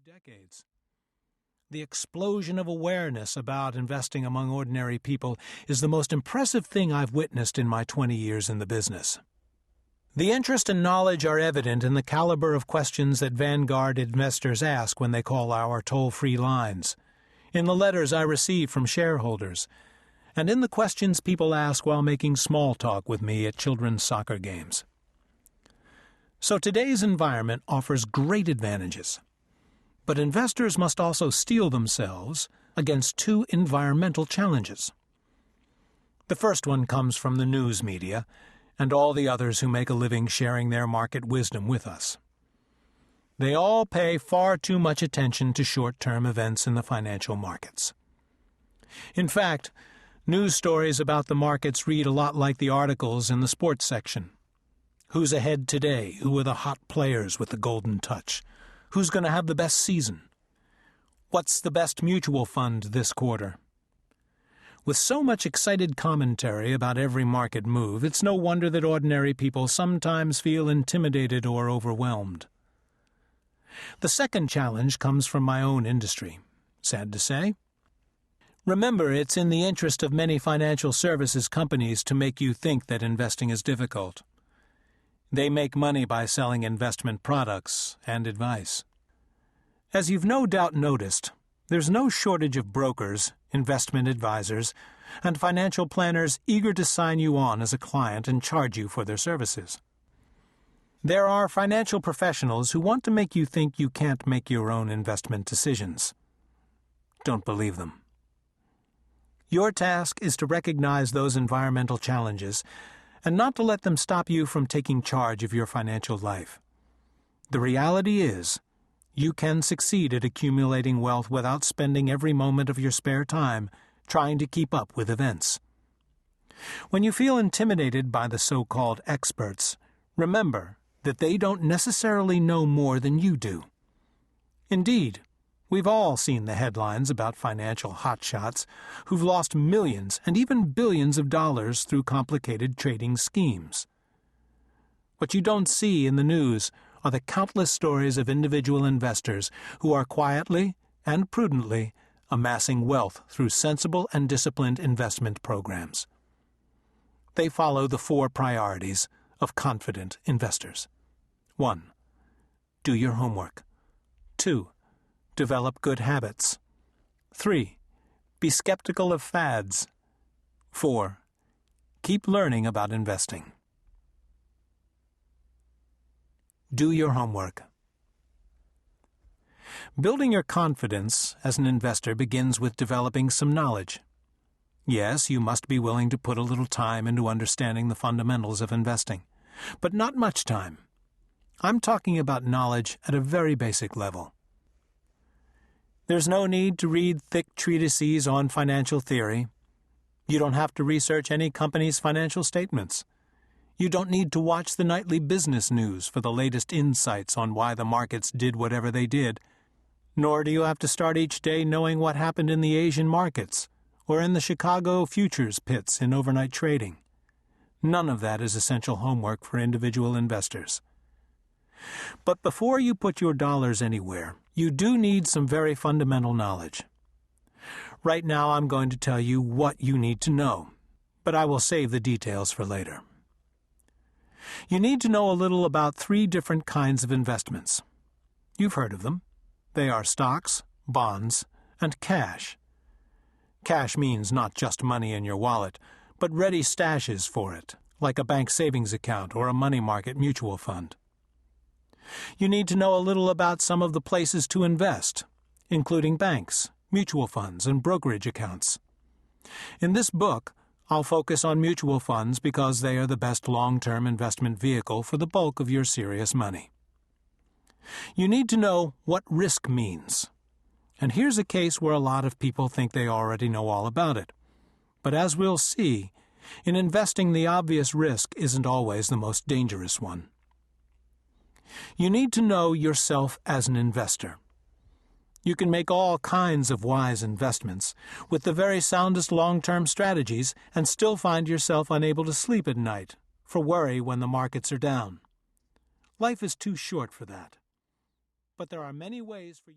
decades. The explosion of awareness about investing among ordinary people is the most impressive thing I've witnessed in my 20 years in the business. The interest and knowledge are evident in the caliber of questions that Vanguard investors ask when they call our toll-free lines, in the letters I receive from shareholders, and in the questions people ask while making small talk with me at children's soccer games. So today's environment offers great advantages. But investors must also steel themselves against two environmental challenges. The first one comes from the news media and all the others who make a living sharing their market wisdom with us. They all pay far too much attention to short-term events in the financial markets. In fact, news stories about the markets read a lot like the articles in the sports section. Who's ahead today? Who are the hot players with the golden touch? Who's going to have the best season? What's the best mutual fund this quarter? With so much excited commentary about every market move, it's no wonder that ordinary people sometimes feel intimidated or overwhelmed. The second challenge comes from my own industry, sad to say. Remember, it's in the interest of many financial services companies to make you think that investing is difficult. They make money by selling investment products and advice. As you've no doubt noticed, there's no shortage of brokers, investment advisors, and financial planners eager to sign you on as a client and charge you for their services. There are financial professionals who want to make you think you can't make your own investment decisions. Don't believe them. Your task is to recognize those environmental challenges and not to let them stop you from taking charge of your financial life. The reality is, you can succeed at accumulating wealth without spending every moment of your spare time trying to keep up with events. When you feel intimidated by the so-called experts, remember that they don't necessarily know more than you do. Indeed, we've all seen the headlines about financial hotshots who've lost millions and even billions of dollars through complicated trading schemes. What you don't see in the news are the countless stories of individual investors who are quietly and prudently amassing wealth through sensible and disciplined investment programs. They follow the 4 priorities of confident investors. 1. Do your homework. 2. Develop good habits. 3. Be skeptical of fads. 4. Keep learning about investing. Do your homework. Building your confidence as an investor begins with developing some knowledge. Yes, you must be willing to put a little time into understanding the fundamentals of investing, but not much time. I'm talking about knowledge at a very basic level. There's no need to read thick treatises on financial theory. You don't have to research any company's financial statements. You don't need to watch the nightly business news for the latest insights on why the markets did whatever they did, nor do you have to start each day knowing what happened in the Asian markets or in the Chicago futures pits in overnight trading. None of that is essential homework for individual investors. But before you put your dollars anywhere, you do need some very fundamental knowledge. Right now I'm going to tell you what you need to know, but I will save the details for later. You need to know a little about 3 different kinds of investments. You've heard of them. They are stocks, bonds, and cash. Cash means not just money in your wallet, but ready stashes for it, like a bank savings account or a money market mutual fund. You need to know a little about some of the places to invest, including banks, mutual funds, and brokerage accounts. In this book, I'll focus on mutual funds because they are the best long-term investment vehicle for the bulk of your serious money. You need to know what risk means. And here's a case where a lot of people think they already know all about it. But as we'll see, in investing the obvious risk isn't always the most dangerous one. You need to know yourself as an investor. You can make all kinds of wise investments with the very soundest long-term strategies and still find yourself unable to sleep at night for worry when the markets are down. Life is too short for that. But there are many ways for you